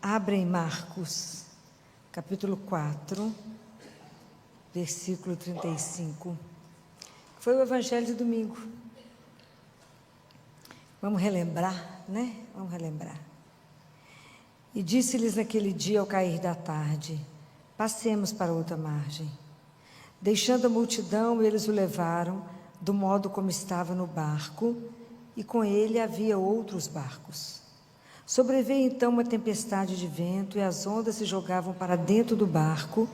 Abre em Marcos, capítulo 4, versículo 35. Foi o evangelho de domingo. Vamos relembrar, né? Vamos relembrar. E disse-lhes naquele dia, ao cair da tarde: passemos para outra margem. Deixando a multidão, eles o levaram, do modo como estava no barco, e com ele havia outros barcos. Sobreveio então uma tempestade de vento, e as ondas se jogavam para dentro do barco,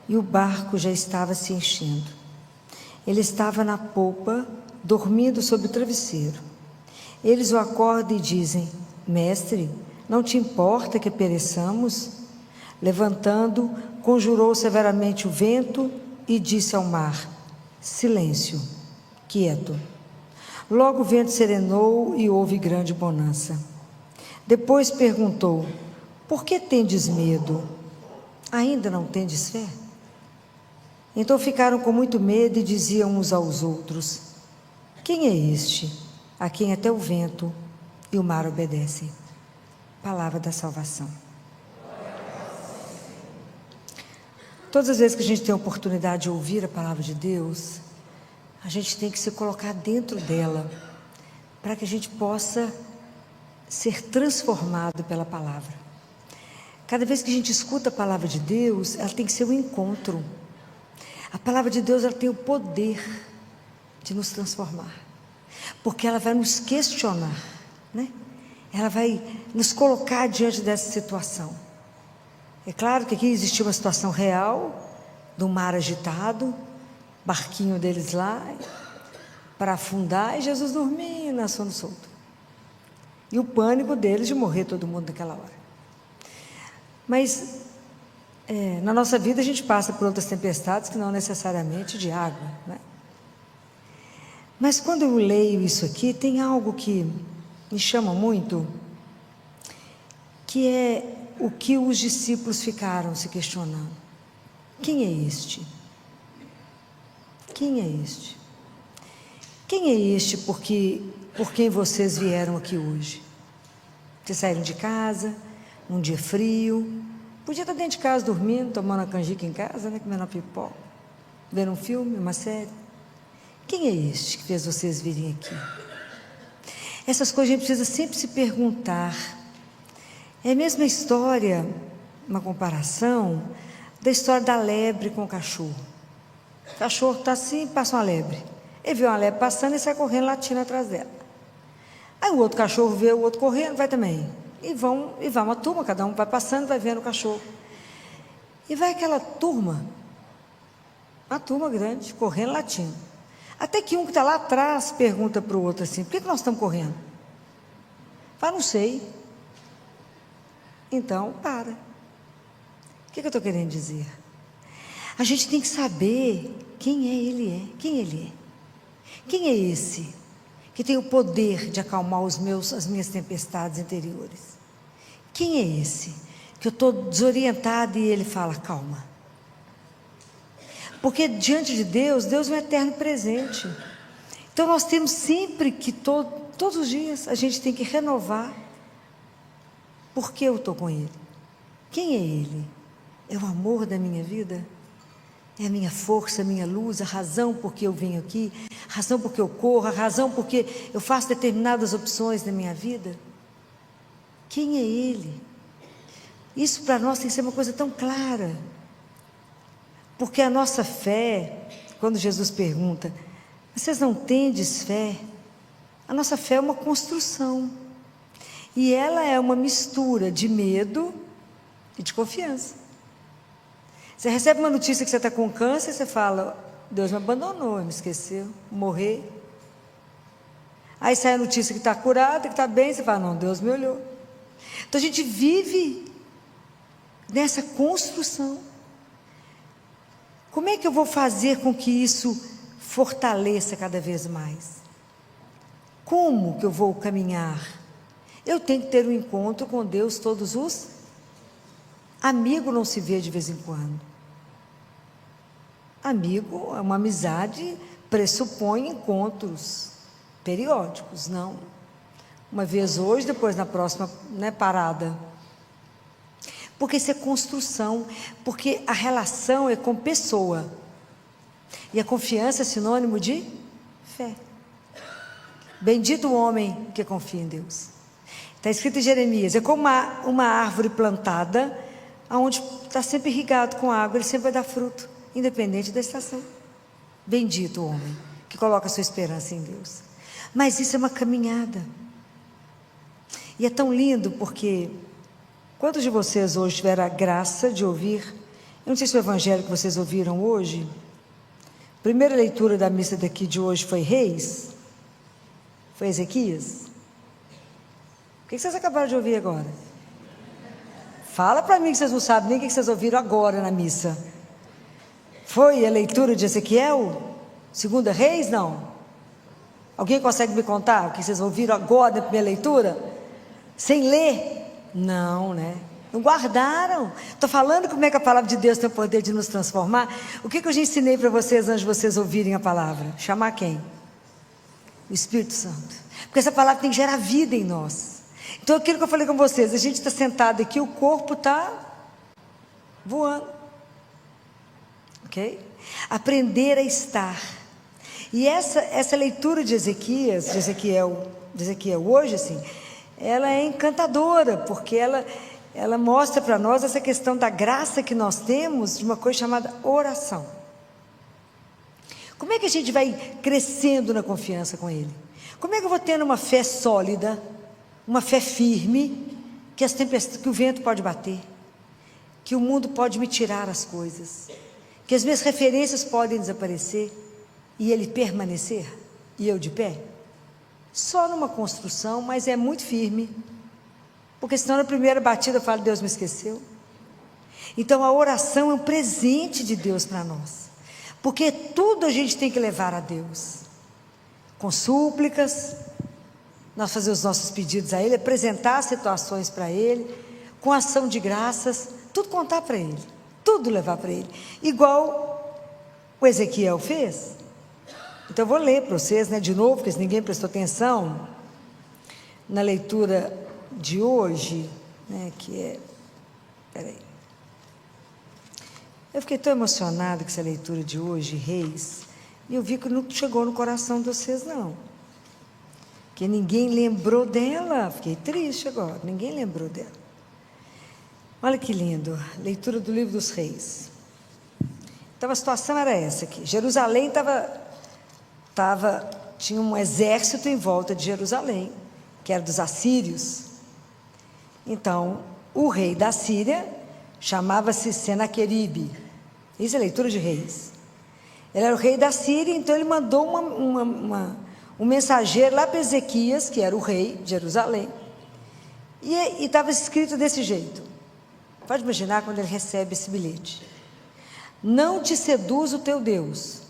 e o barco já estava se enchendo. Ele estava na popa, dormindo sob o travesseiro. Eles o acordam e dizem: Mestre, não te importa que pereçamos? Levantando, conjurou severamente o vento e disse ao mar: silêncio, quieto. Logo o vento serenou e houve grande bonança. Depois perguntou: por que tendes medo? Ainda não tendes fé? Então ficaram com muito medo e diziam uns aos outros: quem é este, a quem até o vento e o mar obedecem? Palavra da salvação. Todas as vezes que a gente tem a oportunidade de ouvir a palavra de Deus, a gente tem que se colocar dentro dela, para que a gente possa ser transformado pela palavra. Cada vez que a gente escuta a palavra de Deus, ela tem que ser um encontro. A palavra de Deus, ela tem o poder de nos transformar, porque ela vai nos questionar, né? Ela vai nos colocar diante dessa situação. É claro que aqui existia uma situação real, do mar agitado, barquinho deles lá, para afundar, e Jesus dormindo, na sono solto. E o pânico deles de morrer todo mundo naquela hora. Mas, na nossa vida a gente passa por outras tempestades que não necessariamente de água, né? Mas quando eu leio isso aqui, tem algo que me chama muito, que é o que os discípulos ficaram se questionando. Quem é este? Quem é este? Quem é este por quem vocês vieram aqui hoje? Vocês saíram de casa, num dia frio, podia estar dentro de casa dormindo, tomando a canjica em casa, né, comendo uma pipoca, vendo um filme, uma série. Quem é este que fez vocês virem aqui? Essas coisas a gente precisa sempre se perguntar. É a mesma história, uma comparação, da história da lebre com o cachorro. O cachorro está assim, passa uma lebre. Ele vê uma lebre passando e sai correndo, latindo atrás dela. Aí o outro cachorro vê o outro correndo, vai também. E vai uma turma, cada um vai passando, vai vendo o cachorro. E vai aquela turma, uma turma grande, correndo, latindo. Até que um que está lá atrás pergunta para o outro assim: por que nós estamos correndo? Fala: não sei. Então, para. O que eu estou querendo dizer? A gente tem que saber quem ele é. Quem ele é? Quem é esse que tem o poder de acalmar as minhas tempestades interiores? Quem é esse que eu estou desorientada e ele fala: calma? Porque diante de Deus, Deus é um eterno presente. Então nós temos sempre que, todos os dias, a gente tem que renovar. Por que eu estou com Ele? Quem é Ele? É o amor da minha vida? É a minha força, a minha luz, a razão por que eu venho aqui, a razão por que eu corro, a razão por que eu faço determinadas opções na minha vida? Quem é Ele? Isso para nós tem que ser uma coisa tão clara. Porque a nossa fé, quando Jesus pergunta: vocês não tendes fé? A nossa fé é uma construção. E ela é uma mistura de medo e de confiança. Você recebe uma notícia que você está com câncer, você fala: Deus me abandonou, me esqueceu, morrer. Aí sai a notícia que está curada, que está bem, você fala: não, Deus me olhou. Então a gente vive nessa construção. Como é que eu vou fazer com que isso fortaleça cada vez mais? Como que eu vou caminhar? Eu tenho que ter um encontro com Deus todos os... Amigo não se vê de vez em quando. Amigo, uma amizade pressupõe encontros periódicos, não? Uma vez hoje, depois na próxima, né, parada. Porque isso é construção, porque a relação é com pessoa. E a confiança é sinônimo de fé. Bendito o homem que confia em Deus. Está escrito em Jeremias, é como uma árvore plantada, onde está sempre irrigado com água, ele sempre vai dar fruto, independente da estação. Bendito o homem que coloca a sua esperança em Deus. Mas isso é uma caminhada. E é tão lindo porque, quantos de vocês hoje tiveram a graça de ouvir, eu não sei se o evangelho que vocês ouviram hoje, a primeira leitura da missa daqui de hoje foi Reis? Foi Ezequias? O que vocês acabaram de ouvir agora? Fala para mim que vocês não sabem nem o que vocês ouviram agora na missa. Foi a leitura de Ezequiel? Segunda Reis? Não. Alguém consegue me contar o que vocês ouviram agora na primeira leitura? Sem ler? Não, né? Não guardaram. Estou falando como é que a palavra de Deus tem o poder de nos transformar. O que eu já ensinei para vocês antes de vocês ouvirem a palavra? Chamar quem? O Espírito Santo. Porque essa palavra tem que gerar vida em nós. Então aquilo que eu falei com vocês, a gente está sentado aqui, o corpo está voando. Ok? Aprender a estar. E essa leitura de Ezequiel hoje, assim, ela é encantadora, porque ela mostra para nós essa questão da graça que nós temos de uma coisa chamada oração. Como é que a gente vai crescendo na confiança com Ele? Como é que eu vou tendo uma fé sólida, uma fé firme, que o vento pode bater, que o mundo pode me tirar as coisas, que as minhas referências podem desaparecer e Ele permanecer, e eu de pé? Só numa construção, mas é muito firme, porque senão na primeira batida eu falo, Deus me esqueceu. Então a oração é um presente de Deus para nós, porque tudo a gente tem que levar a Deus, com súplicas, nós fazer os nossos pedidos a Ele, apresentar situações para Ele, com ação de graças, tudo contar para Ele, tudo levar para Ele, igual o Ezequiel fez. Então eu vou ler para vocês, né, de novo, porque se ninguém prestou atenção, na leitura de hoje, né, que é, peraí, eu fiquei tão emocionada com essa leitura de hoje, Reis, e eu vi que não chegou no coração de vocês não, que ninguém lembrou dela. Fiquei triste agora, ninguém lembrou dela. Olha que lindo, leitura do livro dos Reis. Então a situação era essa aqui, Jerusalém tinha um exército em volta de Jerusalém, que era dos assírios. Então o rei da Síria chamava-se Senaqueribe. Isso é a leitura de Reis. Ele era o rei da Síria, então ele mandou um mensageiro lá para Ezequias, que era o rei de Jerusalém, e estava escrito desse jeito. Pode imaginar quando ele recebe esse bilhete: não te seduz o teu Deus,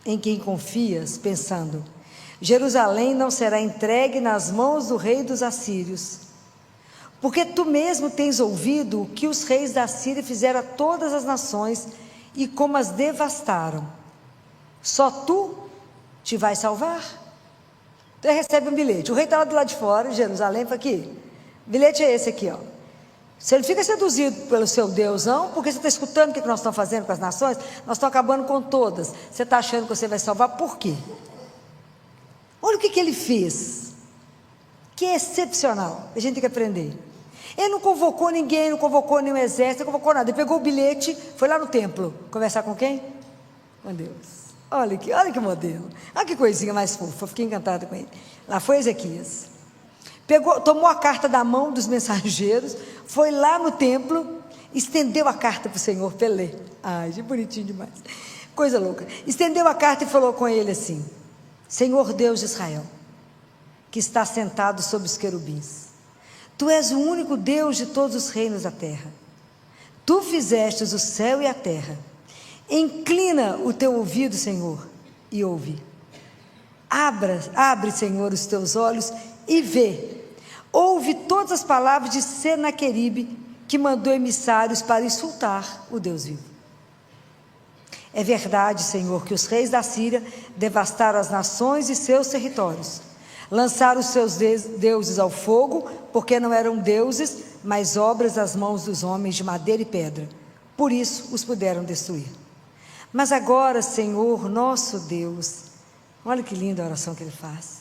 em quem confias, pensando, Jerusalém não será entregue nas mãos do rei dos assírios, porque tu mesmo tens ouvido o que os reis da Síria fizeram a todas as nações e como as devastaram. Só tu te vai salvar? Então ele recebe um bilhete, o rei está lá do lado de fora, em Jerusalém, fala aqui, bilhete é esse aqui, ó. Você não fica seduzido pelo seu Deus, não, porque você está escutando o que nós estamos fazendo com as nações, nós estamos acabando com todas, você está achando que você vai salvar, por quê? Olha o que ele fez, que é excepcional, a gente tem que aprender. Ele não convocou ninguém, não convocou nenhum exército, não convocou nada, ele pegou o bilhete, foi lá no templo, conversar com quem? Com Deus. Olha que modelo, olha que coisinha mais fofa, fiquei encantada com ele. Lá foi Ezequias, tomou a carta da mão dos mensageiros, foi lá no templo, estendeu a carta para o Senhor para ele ler. Ai, que bonitinho demais, coisa louca. Estendeu a carta e falou com ele assim: Senhor Deus de Israel, que está sentado sobre os querubins, tu és o único Deus de todos os reinos da terra. Tu fizestes o céu e a terra. Inclina o teu ouvido, Senhor, e ouve. Abre, Senhor, os teus olhos e vê. Ouve todas as palavras de Senaqueribe, que mandou emissários para insultar o Deus vivo. É verdade, Senhor, que os reis da Síria devastaram as nações e seus territórios, lançaram os seus deuses ao fogo, porque não eram deuses, mas obras das mãos dos homens de madeira e pedra. Por isso os puderam destruir. Mas agora, Senhor, nosso Deus, olha que linda a oração que ele faz.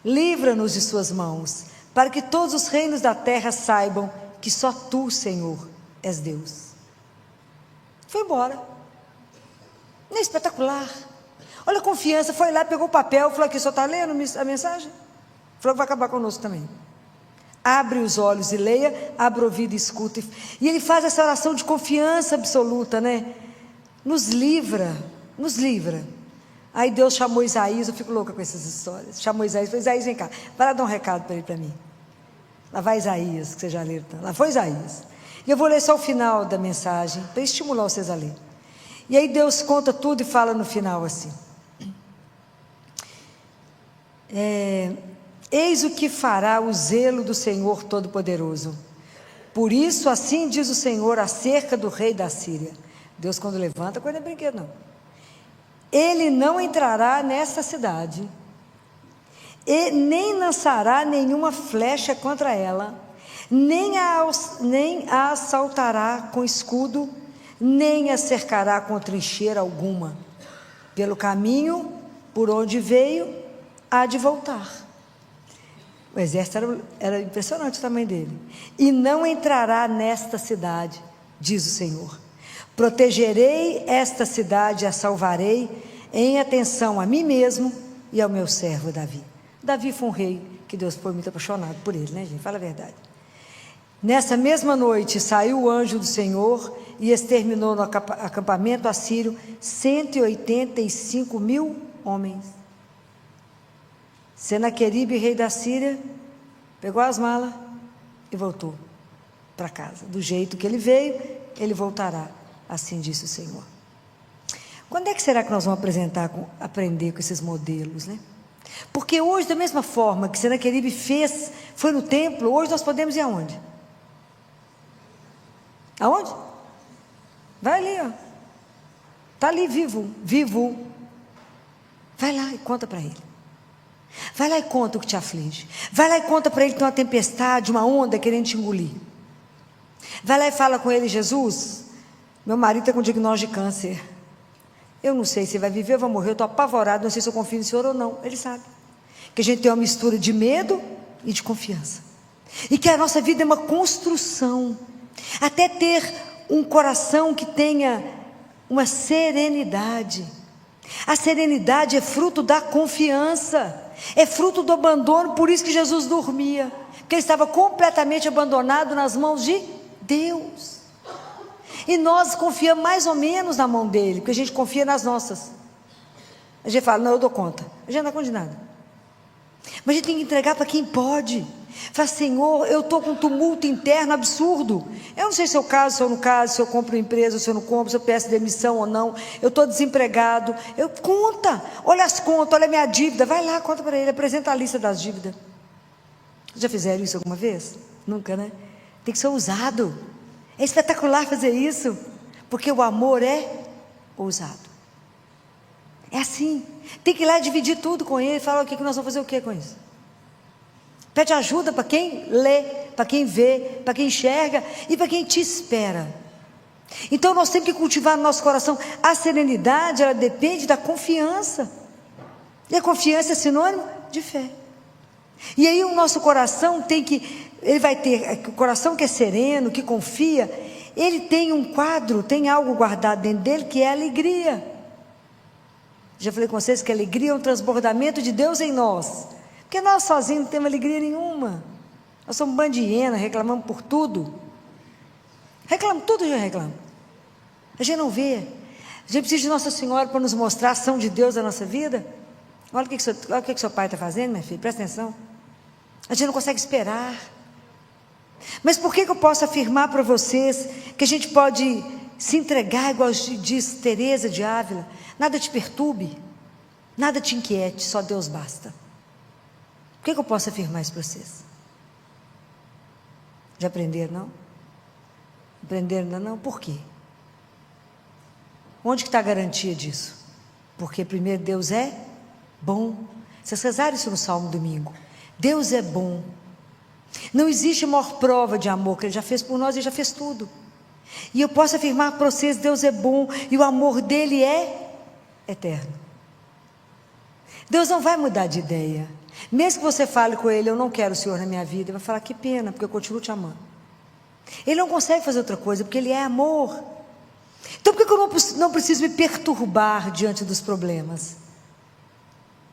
Livra-nos de suas mãos, para que todos os reinos da terra saibam que só tu, Senhor, és Deus. Foi embora. Não é espetacular? Olha a confiança, foi lá, pegou o papel, falou aqui, só está lendo a mensagem? Falou que vai acabar conosco também. Abre os olhos e leia, abre o ouvido e escuta. E ele faz essa oração de confiança absoluta, né? Nos livra, nos livra. Aí Deus chamou Isaías, eu fico louca com essas histórias. Chamou Isaías, falou, Isaías, vem cá, vai lá dar um recado para ele, para mim. Lá vai Isaías, que você já leu, lá foi Isaías. E eu vou ler só o final da mensagem, para estimular vocês a ler. E aí Deus conta tudo e fala no final assim. Eis o que fará o zelo do Senhor Todo-Poderoso. Por isso, assim diz o Senhor acerca do rei da Síria. Deus, quando levanta, coisa não é brinquedo, não. Ele não entrará nessa cidade, e nem lançará nenhuma flecha contra ela, nem a assaltará com escudo, nem a cercará com trincheira alguma. Pelo caminho por onde veio, há de voltar. O exército era impressionante o tamanho dele. E não entrará nesta cidade, diz o Senhor. Protegerei esta cidade e a salvarei, em atenção a mim mesmo e ao meu servo Davi. Davi foi um rei que Deus foi muito apaixonado por ele, né, gente? Fala a verdade. Nessa mesma noite saiu o anjo do Senhor e exterminou no acampamento assírio 185 mil homens. Senaqueribe, rei da Síria, pegou as malas e voltou para casa. Do jeito que ele veio, ele voltará, assim disse o Senhor. Quando é que será que nós vamos aprender com esses modelos, né? Porque hoje, da mesma forma que Senaqueribe fez, foi no templo, hoje nós podemos ir aonde? Aonde? Vai ali, ó. Está ali vivo. Vai lá e conta para ele. Vai lá e conta o que te aflige. Vai lá e conta para ele que tem uma tempestade, uma onda querendo te engolir. Vai lá e fala com ele, Jesus, meu marido está com diagnóstico de câncer. Eu não sei se vai viver ou vai morrer, eu estou apavorado, não sei se eu confio no Senhor ou não. Ele sabe. Que a gente tem uma mistura de medo e de confiança. E que a nossa vida é uma construção. Até ter um coração que tenha uma serenidade. A serenidade é fruto da confiança. É fruto do abandono, por isso que Jesus dormia. Porque ele estava completamente abandonado nas mãos de Deus. E nós confiamos mais ou menos na mão dele, porque a gente confia nas nossas. A gente fala, não, eu dou conta. A gente não dá conta de nada. Mas a gente tem que entregar para quem pode. Fala, Senhor, eu estou com um tumulto interno absurdo. Eu não sei se eu caso, se eu não caso, se eu compro empresa, se eu não compro, se eu peço demissão ou não. Eu estou desempregado. Conta, olha as contas, olha a minha dívida. Vai lá, conta para ele, apresenta a lista das dívidas. Já fizeram isso alguma vez? Nunca, né? Tem que ser ousado. É espetacular fazer isso, porque o amor é ousado. É assim. Tem que ir lá dividir tudo com ele, falar o que nós vamos fazer o que com isso. Pede ajuda para quem lê, para quem vê, para quem enxerga e para quem te espera. Então nós temos que cultivar no nosso coração. A serenidade, ela depende da confiança. E a confiança é sinônimo de fé. E aí o nosso coração ele vai ter, o coração que é sereno, que confia, ele tem um quadro, tem algo guardado dentro dele que é a alegria. Já falei com vocês que a alegria é um transbordamento de Deus em nós. Porque nós sozinhos não temos alegria nenhuma. Nós somos bando de hiena, reclamamos por tudo. Reclamamos, tudo já reclama. A gente não vê. A gente precisa de Nossa Senhora para nos mostrar a ação de Deus na nossa vida. Olha o que seu pai está fazendo, minha filha, presta atenção. A gente não consegue esperar. Mas por que eu posso afirmar para vocês que a gente pode se entregar, igual diz Teresa de Ávila? Nada te perturbe, nada te inquiete, só Deus basta. Por que eu posso afirmar isso para vocês? Já aprenderam, não? Aprenderam ainda não? Por quê? Onde que está a garantia disso? Porque primeiro Deus é bom. Vocês rezaram isso no Salmo domingo. Deus é bom. Não existe maior prova de amor que Ele já fez por nós, Ele já fez tudo. E eu posso afirmar para vocês, Deus é bom e o amor dEle é eterno. Deus não vai mudar de ideia. Mesmo que você fale com Ele, eu não quero o Senhor na minha vida, Ele vai falar, que pena, porque eu continuo te amando. Ele não consegue fazer outra coisa, porque Ele é amor. Então por que eu não preciso me perturbar diante dos problemas?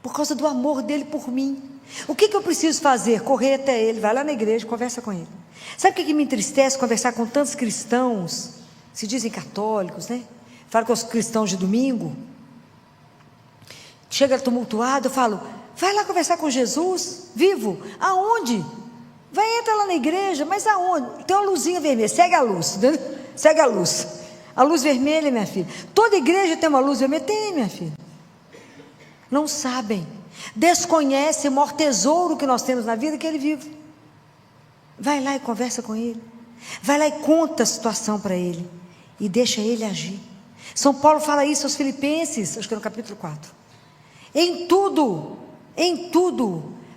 Por causa do amor dEle por mim. O que eu preciso fazer? Correr até Ele, vai lá na igreja, conversa com Ele. Sabe o que me entristece? Conversar com tantos cristãos, se dizem católicos, né? Falo com os cristãos de domingo, chega tumultuado, eu falo, vai lá conversar com Jesus, vivo, aonde? Vai, entra lá na igreja, mas aonde? Tem uma luzinha vermelha, segue a luz, segue a luz vermelha, minha filha. Toda igreja tem uma luz vermelha? Tem, minha filha. Não sabem, desconhecem o maior tesouro que nós temos na vida, que Ele vive. Vai lá e conversa com Ele, vai lá e conta a situação para Ele, e deixa Ele agir. São Paulo fala isso aos Filipenses, acho que é no capítulo 4, em tudo,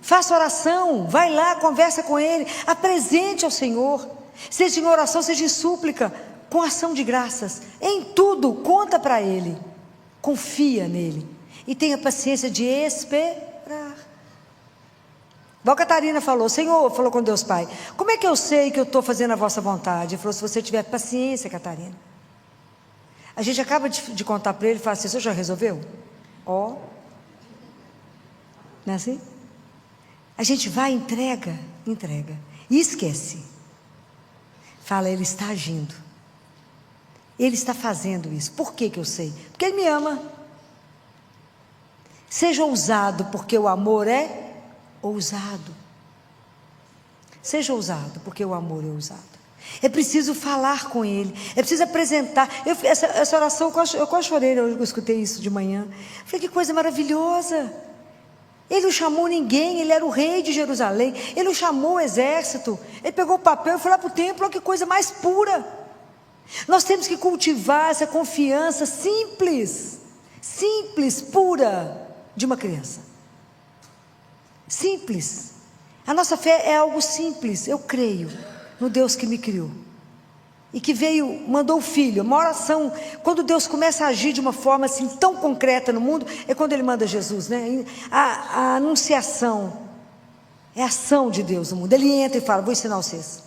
faça oração, vai lá, conversa com Ele, apresente ao Senhor, seja em oração, seja em súplica, com ação de graças, em tudo, conta para Ele, confia nele, e tenha paciência de esperar. Igual a Catarina falou, Senhor, falou com Deus Pai, como é que eu sei que eu estou fazendo a vossa vontade? Ele falou, se você tiver paciência, Catarina. A gente acaba de contar para ele e fala assim, o senhor já resolveu? Ó, não é assim? A gente vai, entrega, e esquece. Fala, Ele está agindo, Ele está fazendo isso. Por que eu sei? Porque Ele me ama. Seja ousado, porque o amor é ousado. Seja ousado, porque o amor é ousado. É preciso falar com Ele, é preciso apresentar. Essa oração, eu quase chorei, eu escutei isso de manhã. Falei, que coisa maravilhosa. Ele não chamou ninguém, Ele era o rei de Jerusalém, Ele não chamou o exército, Ele pegou o papel e foi lá para o templo. Olha que coisa mais pura. Nós temos que cultivar essa confiança simples, pura, de uma criança. Simples. A nossa fé é algo simples. Eu creio no Deus que me criou e que veio, mandou o Filho. Uma oração, quando Deus começa a agir de uma forma assim tão concreta no mundo, é quando Ele manda Jesus, né? A anunciação é a ação de Deus no mundo. Ele entra e fala, vou ensinar vocês.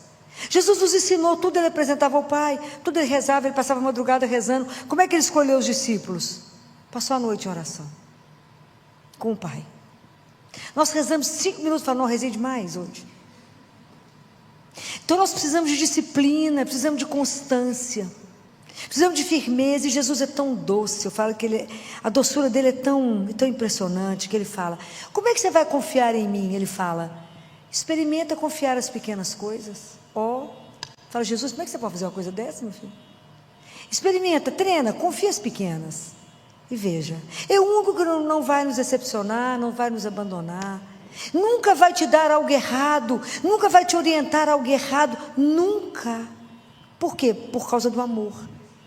Jesus nos ensinou tudo, Ele apresentava ao Pai, tudo Ele rezava, Ele passava a madrugada rezando. Como é que Ele escolheu os discípulos? Passou a noite em oração com o Pai. Nós rezamos 5 minutos, para não rezei demais hoje. Então nós precisamos de disciplina, precisamos de constância, precisamos de firmeza. E Jesus é tão doce. Eu falo que a doçura dele é tão impressionante, que Ele fala, como é que você vai confiar em mim? Ele fala, experimenta confiar as pequenas coisas. Fala, Jesus, como é que você pode fazer uma coisa dessa, meu filho? Experimenta, treina, confia as pequenas. E veja, é o único que não vai nos decepcionar, não vai nos abandonar, nunca vai te dar algo errado, nunca vai te orientar a algo errado, nunca. Por quê? Por causa do amor,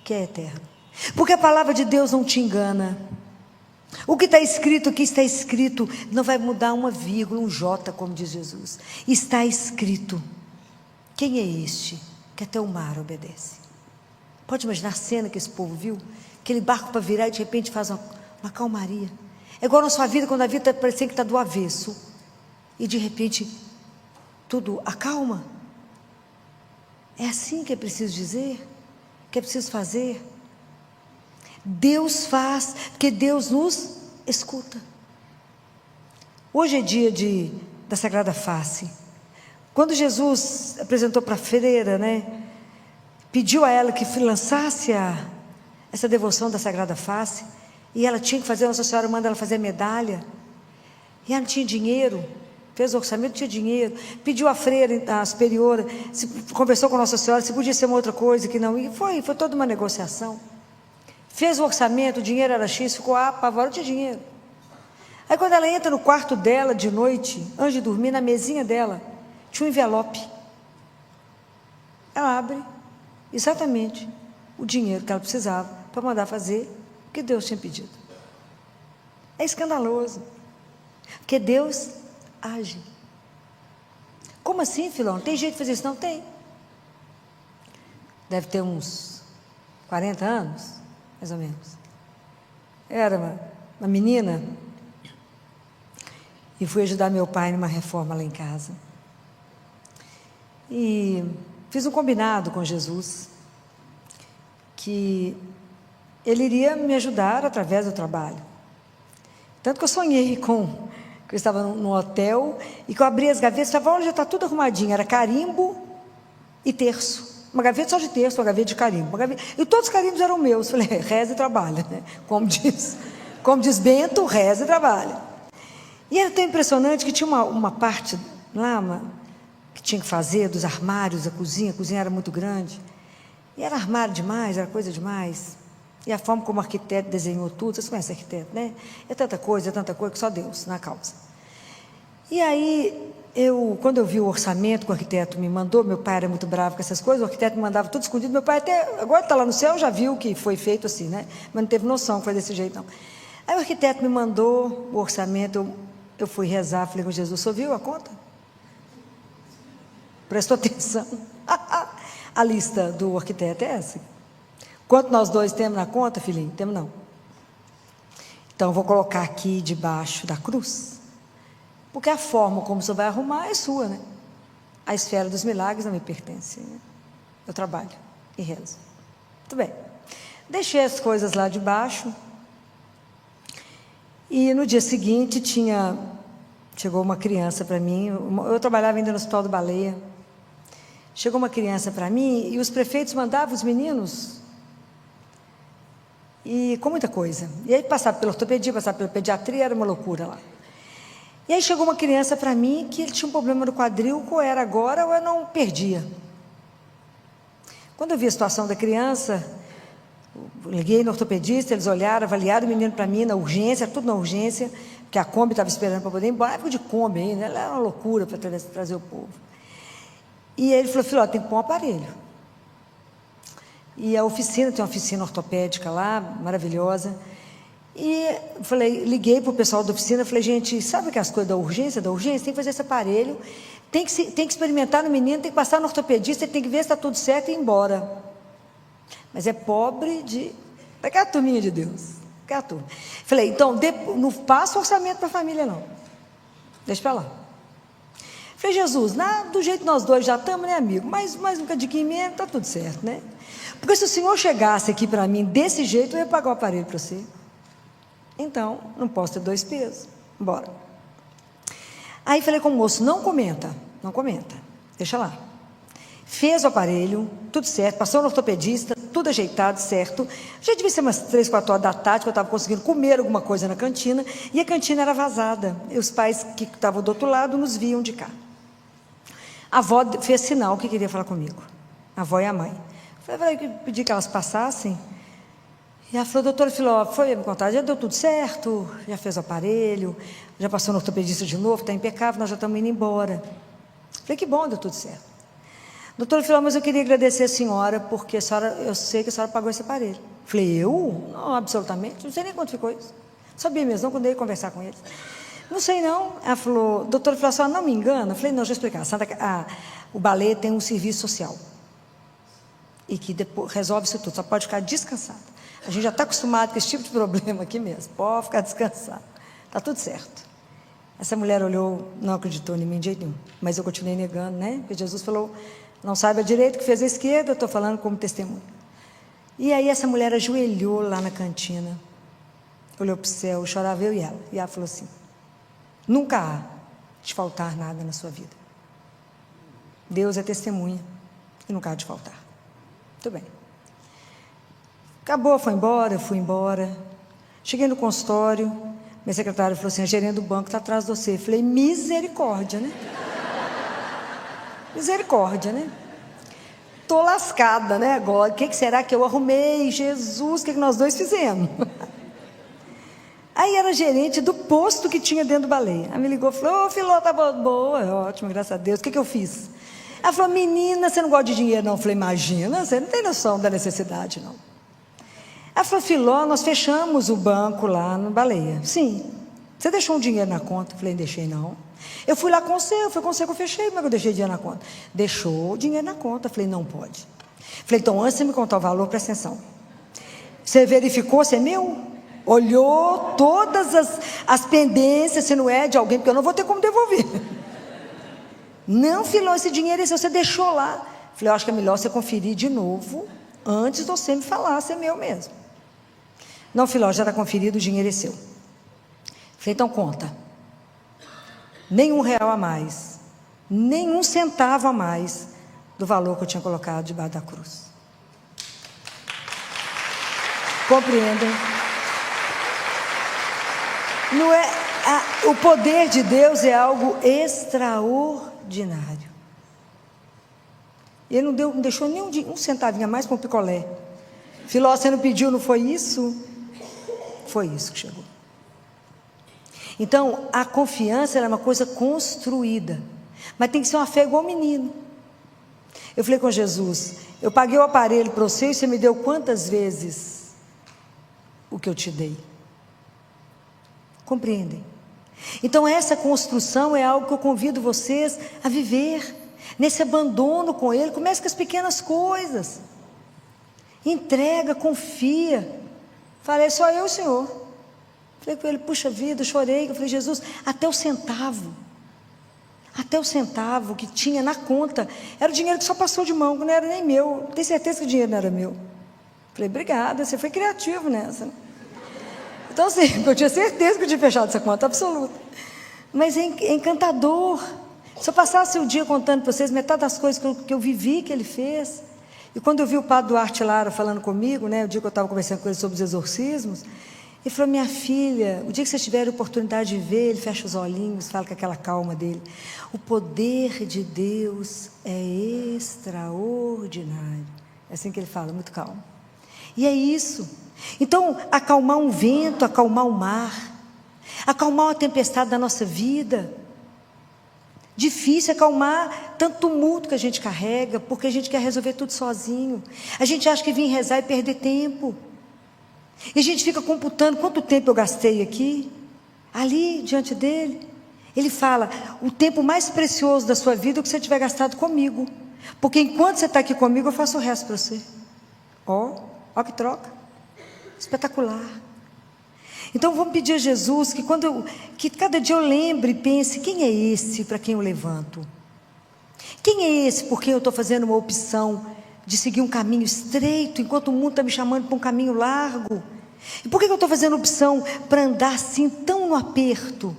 que é eterno. Porque a palavra de Deus não te engana. O que está escrito aqui está escrito, não vai mudar uma vírgula, um J, como diz Jesus. Está escrito. Quem é este que até o mar obedece? Pode imaginar a cena que esse povo viu? Aquele barco para virar e de repente faz uma calmaria. É igual na sua vida, quando a vida está parecendo que está do avesso, e de repente tudo acalma. É assim que é preciso dizer, que é preciso fazer. Deus faz, porque Deus nos escuta. Hoje é dia da Sagrada Face. Quando Jesus apresentou para a freira, né, pediu a ela que lançasse essa devoção da Sagrada Face, e ela tinha que fazer, a Nossa Senhora manda ela fazer a medalha, e ela não tinha dinheiro, fez o orçamento, não tinha dinheiro, pediu à freira, a superiora, conversou com a Nossa Senhora, se podia ser uma outra coisa, que não, e foi toda uma negociação, fez o orçamento, o dinheiro era X, ficou apavorada, não tinha dinheiro. Aí quando ela entra no quarto dela de noite, antes de dormir, na mesinha dela, tinha um envelope, ela abre, exatamente o dinheiro que ela precisava para mandar fazer o que Deus tinha pedido. É escandaloso, porque Deus age. Como assim, Filó? Não tem jeito de fazer isso? Não tem. Deve ter uns 40 anos, mais ou menos. Era uma menina e fui ajudar meu pai numa reforma lá em casa. E fiz um combinado com Jesus que ele iria me ajudar através do trabalho. Tanto que eu sonhei que eu estava num hotel e que eu abri as gavetas e falava, olha, já está tudo arrumadinho. Era carimbo e terço. Uma gaveta só de terço, uma gaveta de carimbo. E todos os carimbos eram meus. Falei, reza e trabalha, né? Como diz Bento, reza e trabalha. E era tão impressionante que tinha uma parte lá, que tinha que fazer, dos armários, a cozinha era muito grande. E era armário demais, era coisa demais. E a forma como o arquiteto desenhou tudo, vocês conhecem arquiteto, né? É tanta coisa que só Deus na causa. E aí, quando eu vi o orçamento que o arquiteto me mandou, meu pai era muito bravo com essas coisas, o arquiteto me mandava tudo escondido, meu pai até, agora está lá no céu, já viu que foi feito assim, né? Mas não teve noção que foi desse jeito, não. Aí o arquiteto me mandou o orçamento, eu fui rezar, falei com Jesus, você ouviu a conta? Prestou atenção. A lista do arquiteto é essa. Quanto nós dois temos na conta, filhinho? Temos não. Então, eu vou colocar aqui debaixo da cruz, porque a forma como você vai arrumar é sua, né? A esfera dos milagres não me pertence, né? Eu trabalho e rezo. Muito bem. Deixei as coisas lá debaixo. E no dia seguinte chegou uma criança para mim. Eu trabalhava ainda no Hospital do Baleia. Chegou uma criança para mim e os prefeitos mandavam os meninos e com muita coisa. E aí passava pela ortopedia, passava pela pediatria, era uma loucura lá. E aí chegou uma criança para mim que ele tinha um problema no quadril, ou era agora ou eu não perdia. Quando eu vi a situação da criança, liguei no ortopedista, eles olharam, avaliaram o menino para mim na urgência, tudo na urgência, porque a Kombi estava esperando para poder ir embora, época de Kombi ainda, ela era uma loucura para trazer o povo. E ele falou, filho, tem que pôr um aparelho. E a oficina, tem uma oficina ortopédica lá, maravilhosa. E liguei para o pessoal da oficina, falei, gente, sabe que as coisas da urgência, tem que fazer esse aparelho, tem que experimentar no menino, tem que passar no ortopedista, ele tem que ver se está tudo certo e ir embora. Mas é pobre de... Daquela turminha de Deus. Daquela turma. Falei, então, não passa orçamento para a família, não. Deixa para lá. Falei, Jesus, do jeito que nós dois já estamos, né, amigo? Mas um cadinho menos, está tudo certo, né? Porque se o Senhor chegasse aqui para mim desse jeito, eu ia pagar o aparelho para você. Então, não posso ter dois pesos. Bora. Aí falei com o moço, não comenta, deixa lá. Fez o aparelho, tudo certo, passou no ortopedista, tudo ajeitado, certo. Já devia ser umas 3, 4 horas da tarde, que eu estava conseguindo comer alguma coisa na cantina, e a cantina era vazada. E os pais que estavam do outro lado nos viam de cá. A avó fez sinal que queria falar comigo. A avó e a mãe. Falei, pedi que elas passassem. E ela falou, doutora Filó, foi me contar, já deu tudo certo, já fez o aparelho, já passou no ortopedista de novo, está impecável, nós já estamos indo embora. Falei, que bom, deu tudo certo. Doutora Filó, mas eu queria agradecer a senhora, porque eu sei que a senhora pagou esse aparelho. Falei, eu? Não, absolutamente, não sei nem quanto ficou isso. Sabia mesmo, não, quando eu ia conversar com eles. Não sei não. Ela falou, doutora Filó, a senhora não me engana? Eu falei, não, deixa eu explicar. O Baleia tem um serviço social. E que depois resolve isso tudo, só pode ficar descansado. A gente já está acostumado com esse tipo de problema aqui mesmo. Pode ficar descansado. Está tudo certo. Essa mulher olhou, não acreditou em mim de jeito nenhum. Mas eu continuei negando, né? Porque Jesus falou, não saiba direito que fez a esquerda, eu estou falando como testemunho. E aí essa mulher ajoelhou lá na cantina, olhou para o céu, chorava eu e ela. E ela falou assim, nunca há de faltar nada na sua vida. Deus é testemunha e nunca há de faltar. Muito bem. Acabou, foi embora, eu fui embora. Cheguei no consultório, minha secretária falou assim, a gerente do banco está atrás de você. Eu falei, misericórdia, né? Misericórdia, né? Estou lascada, né, agora. O que será que eu arrumei? Jesus, o que nós dois fizemos? Aí era gerente do posto que tinha dentro do Baleia. Ela me ligou e falou, Filó, tá boa, ótimo, graças a Deus. O que eu fiz? Ela falou, menina, você não gosta de dinheiro, não? Eu falei, imagina, você não tem noção da necessidade, não. Ela falou, Filó, nós fechamos o banco lá no Baleia. Sim. Você deixou um dinheiro na conta? Eu falei, deixei não. Eu fui lá com você, foi com você que eu fechei, como é que eu deixei dinheiro na conta? Deixou o dinheiro na conta. Falei, não pode. Falei, então antes de você me contar o valor, presta atenção. Você verificou se é meu? Olhou todas as pendências, se não é de alguém, porque eu não vou ter como devolver. Não, Filó, esse dinheiro você deixou lá. Falei, eu acho que é melhor você conferir de novo, antes de você me falar se é meu mesmo. Não, Filó, já está conferido, o dinheiro é seu. Falei, então conta. Nem R$1 a mais, nem 1 centavo a mais do valor que eu tinha colocado debaixo da cruz. Compreendem? Não é, o poder de Deus é algo extraordinário. Ele não deixou nem um centavinho a mais para um picolé. Filó, você não pediu, não foi isso? Foi isso que chegou. Então, a confiança é uma coisa construída, mas tem que ser uma fé igual ao menino. Eu falei com Jesus, eu paguei o aparelho para você e você me deu quantas vezes o que eu te dei? Compreendem? Então essa construção é algo que eu convido vocês a viver, nesse abandono com Ele. Comece com as pequenas coisas, entrega, confia. Falei, só eu, Senhor. Falei com Ele, puxa vida, eu chorei. Eu falei, Jesus, até o centavo que tinha na conta, era o dinheiro que só passou de mão, que não era nem meu. Tenho certeza que o dinheiro não era meu. Falei, obrigada, você foi criativo nessa. Então assim, eu tinha certeza que eu tinha fechado essa conta, absoluta. Mas é encantador. Se eu passasse o dia contando para vocês metade das coisas que eu vivi, que ele fez. E quando eu vi o padre Duarte Lara falando comigo, né, o dia que eu estava conversando com ele sobre os exorcismos, ele falou, minha filha, o dia que vocês tiverem a oportunidade de ver, ele fecha os olhinhos, fala com aquela calma dele. O poder de Deus é extraordinário. É assim que ele fala, muito calmo. E é isso. Então, acalmar um vento, acalmar o mar, acalmar uma tempestade da nossa vida. Difícil acalmar tanto tumulto que a gente carrega, porque a gente quer resolver tudo sozinho. A gente acha que vir rezar e perder tempo. E a gente fica computando quanto tempo eu gastei aqui, ali, diante dele. Ele fala, o tempo mais precioso da sua vida é o que você tiver gastado comigo. Porque enquanto você está aqui comigo, eu faço o resto para você. Ó que troca. Espetacular. Então vamos pedir a Jesus que cada dia eu lembre e pense, quem é esse para quem eu levanto? Quem é esse por quem eu estou fazendo uma opção de seguir um caminho estreito, enquanto o mundo está me chamando para um caminho largo? E por que eu estou fazendo opção para andar assim, tão no aperto?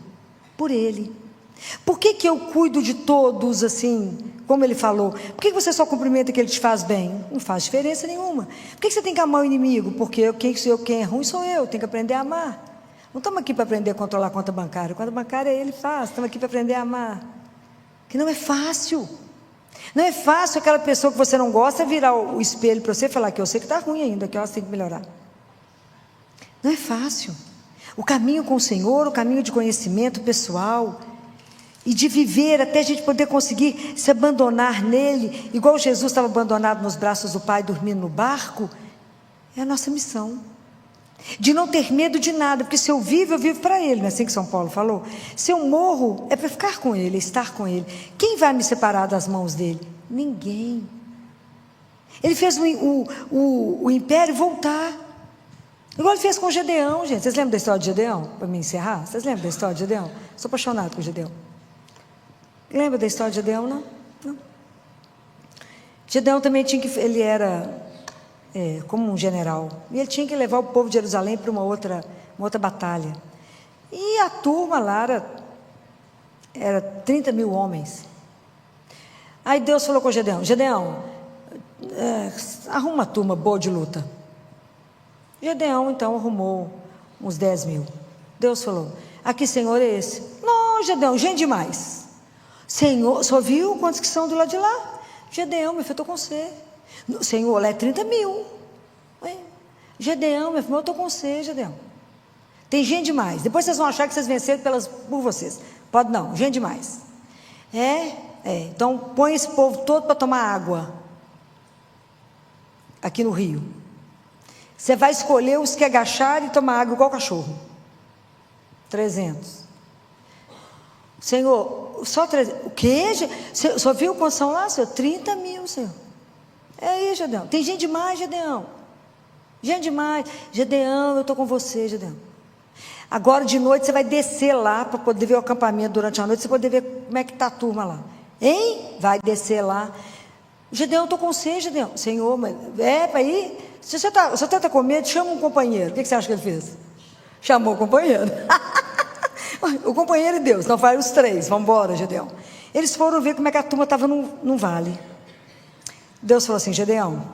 Por Ele. Por que eu cuido de todos assim, como Ele falou? Por que você só cumprimenta que Ele te faz bem? Não faz diferença nenhuma. Por que você tem que amar o inimigo? Porque quem é ruim sou eu, tenho que aprender a amar. Não estamos aqui para aprender a controlar a conta bancária. A conta bancária Ele faz, estamos aqui para aprender a amar. Que não é fácil. Não é fácil aquela pessoa que você não gosta virar o espelho para você e falar que eu sei que está ruim ainda, que elas têm que melhorar. Não é fácil. O caminho com o Senhor, o caminho de conhecimento pessoal e de viver até a gente poder conseguir se abandonar nele, igual Jesus estava abandonado nos braços do Pai, dormindo no barco, é a nossa missão. De não ter medo de nada, porque se eu vivo para Ele, não é assim que São Paulo falou? Se eu morro, é para ficar com Ele, é estar com Ele. Quem vai me separar das mãos dEle? Ninguém. Ele fez o império voltar, igual Ele fez com Gedeão, gente. Vocês lembram da história de Gedeão? Para me encerrar, vocês lembram da história de Gedeão? Sou apaixonado com Gedeão. Lembra da história de Gedeão, não? Não. Gedeão também ele era como um general, e ele tinha que levar o povo de Jerusalém para uma outra batalha. E a turma lá era 30 mil homens. Aí Deus falou com Gedeão, arruma uma turma boa de luta. Gedeão então arrumou uns 10 mil. Deus falou, aqui Senhor é esse? Não, Gedeão, gente demais. Senhor, só viu quantos que são do lado de lá? Gedeão, meu filho, eu estou com você. Senhor, lá é 30 mil. Ué, Gedeão, meu filho, eu estou com você, Gedeão. Tem gente demais. Depois vocês vão achar que vocês venceram por vocês. Pode não, gente demais. Então põe esse povo todo para tomar água aqui no rio. Você vai escolher os que agacharem e tomar água igual cachorro. 300. Senhor, só 3, o quê? Só viu quantos são lá, Senhor? 30 mil, Senhor. É aí, Gedeão. Tem gente demais, Gedeão. Gente demais. Gedeão, eu estou com você, Gedeão. Agora de noite você vai descer lá para poder ver o acampamento durante a noite, você poder ver como é que está a turma lá. Hein? Vai descer lá. Gedeão, eu estou com você, Gedeão. Senhor, mas para ir? Se você está com medo, chama um companheiro. O que você acha que ele fez? Chamou o companheiro. O companheiro e Deus. Então vai os 3, vamos embora, Gedeão. Eles foram ver como é que a turma estava num vale. Deus falou assim: Gedeão,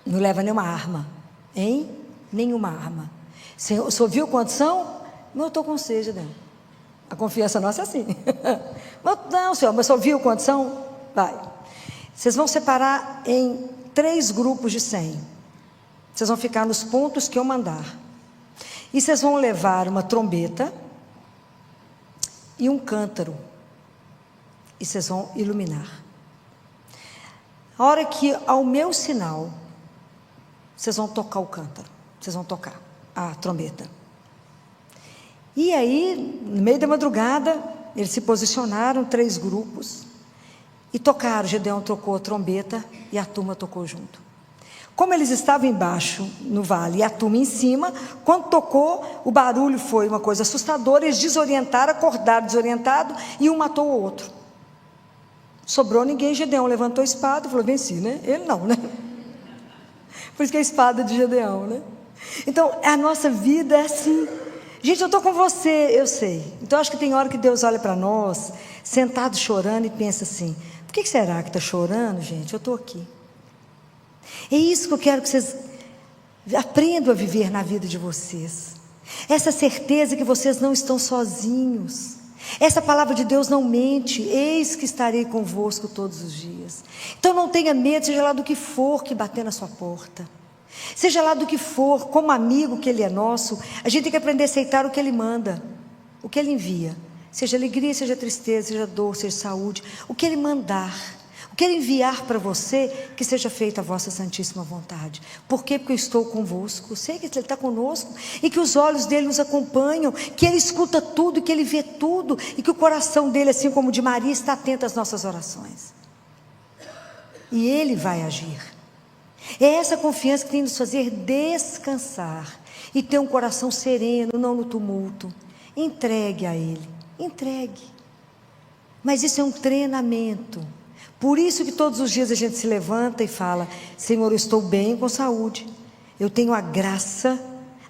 não leva nenhuma arma. Hein? Nenhuma arma. Senhor, o senhor viu quantos são? Não, eu estou com você, Gedeão. A confiança nossa é assim. Não, Senhor, mas o senhor viu quantos são? Vai. Vocês vão separar em 3 grupos de 100. Vocês vão ficar nos pontos que eu mandar. E vocês vão levar uma trombeta e um cântaro. E vocês vão iluminar. A hora que, ao meu sinal, vocês vão tocar o cântaro. Vocês vão tocar a trombeta. E aí, no meio da madrugada, eles se posicionaram, 3 grupos, e tocaram. Gedeão tocou a trombeta e a turma tocou junto. Como eles estavam embaixo, no vale, e a turma em cima, quando tocou, o barulho foi uma coisa assustadora, eles desorientaram, acordaram desorientados, e um matou o outro. Sobrou ninguém. Gedeão levantou a espada e falou: venci, né? Ele não, né? Por isso que é a espada de Gedeão, né? Então, a nossa vida é assim. Gente, eu estou com você, eu sei. Então, acho que tem hora que Deus olha para nós, sentado chorando, e pensa assim: por que será que está chorando, gente? Eu estou aqui. É isso que eu quero que vocês aprendam a viver na vida de vocês. Essa certeza que vocês não estão sozinhos. Essa palavra de Deus não mente. Eis que estarei convosco todos os dias. Então não tenha medo, seja lá do que for que bater na sua porta. Seja lá do que for, como amigo que Ele é nosso, a gente tem que aprender a aceitar o que Ele manda, o que Ele envia. Seja alegria, seja tristeza, seja dor, seja saúde. O que Ele mandar, o que Ele enviar para você, que seja feita a vossa santíssima vontade. Por quê? Porque eu estou convosco. Sei que Ele está conosco e que os olhos dEle nos acompanham, que Ele escuta tudo, que Ele vê tudo e que o coração dEle, assim como o de Maria, está atento às nossas orações. E Ele vai agir. É essa confiança que tem que nos fazer descansar e ter um coração sereno, não no tumulto. Entregue a Ele, entregue. Mas isso é um treinamento. Por isso que todos os dias a gente se levanta e fala: Senhor, eu estou bem com saúde, eu tenho a graça,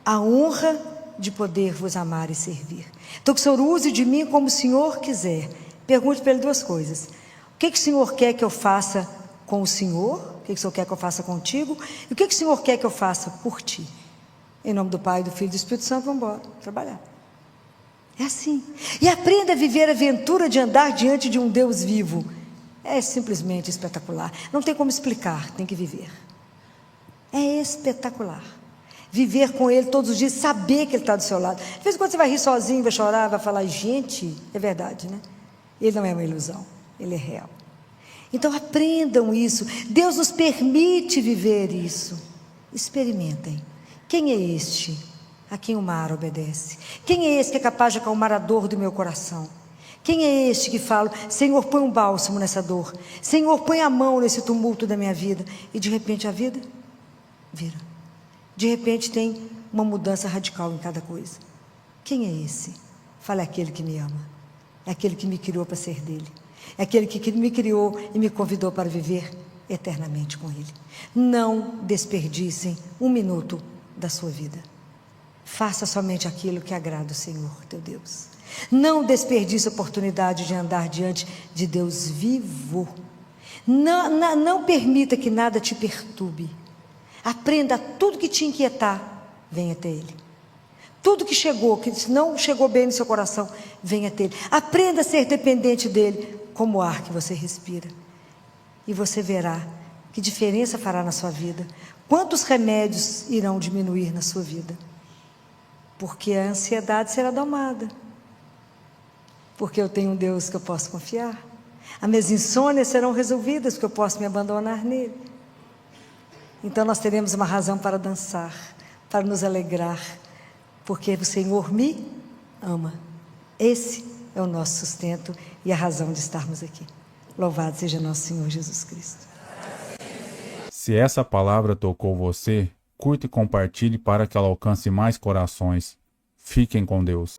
a honra de poder vos amar e servir. Então que o Senhor use de mim como o Senhor quiser. Pergunte para Ele 2 coisas: o que o Senhor quer que eu faça com o Senhor? O que o Senhor quer que eu faça contigo? E o que o Senhor quer que eu faça por ti? Em nome do Pai, do Filho e do Espírito Santo, vamos embora trabalhar. É assim. E aprenda a viver a aventura de andar diante de um Deus vivo. É simplesmente espetacular. Não tem como explicar, tem que viver. É espetacular. Viver com Ele todos os dias, saber que Ele está do seu lado. De vez em quando você vai rir sozinho, vai chorar, vai falar: gente, é verdade, né? Ele não é uma ilusão, Ele é real. Então aprendam isso. Deus nos permite viver isso. Experimentem. Quem é este a quem o mar obedece? Quem é esse que é capaz de acalmar a dor do meu coração? Quem é este que fala: Senhor, põe um bálsamo nessa dor, Senhor, põe a mão nesse tumulto da minha vida? E de repente a vida vira. De repente tem uma mudança radical em cada coisa. Quem é esse? Fala: é aquele que me ama, é aquele que me criou para ser dele, é aquele que me criou e me convidou para viver eternamente com Ele. Não desperdicem 1 minuto da sua vida. Faça somente aquilo que agrada o Senhor teu Deus. Não desperdice a oportunidade de andar diante de Deus vivo. Não permita que nada te perturbe. Aprenda tudo que te inquietar, venha até Ele. Tudo que chegou, que não chegou bem no seu coração, venha até Ele. Aprenda a ser dependente dEle, como o ar que você respira. E você verá que diferença fará na sua vida. Quantos remédios irão diminuir na sua vida? Porque a ansiedade será domada. Porque eu tenho um Deus que eu posso confiar. As minhas insônias serão resolvidas, porque eu posso me abandonar nele. Então nós teremos uma razão para dançar, para nos alegrar, porque o Senhor me ama. Esse é o nosso sustento e a razão de estarmos aqui. Louvado seja nosso Senhor Jesus Cristo. Se essa palavra tocou você, curta e compartilhe para que ela alcance mais corações. Fiquem com Deus.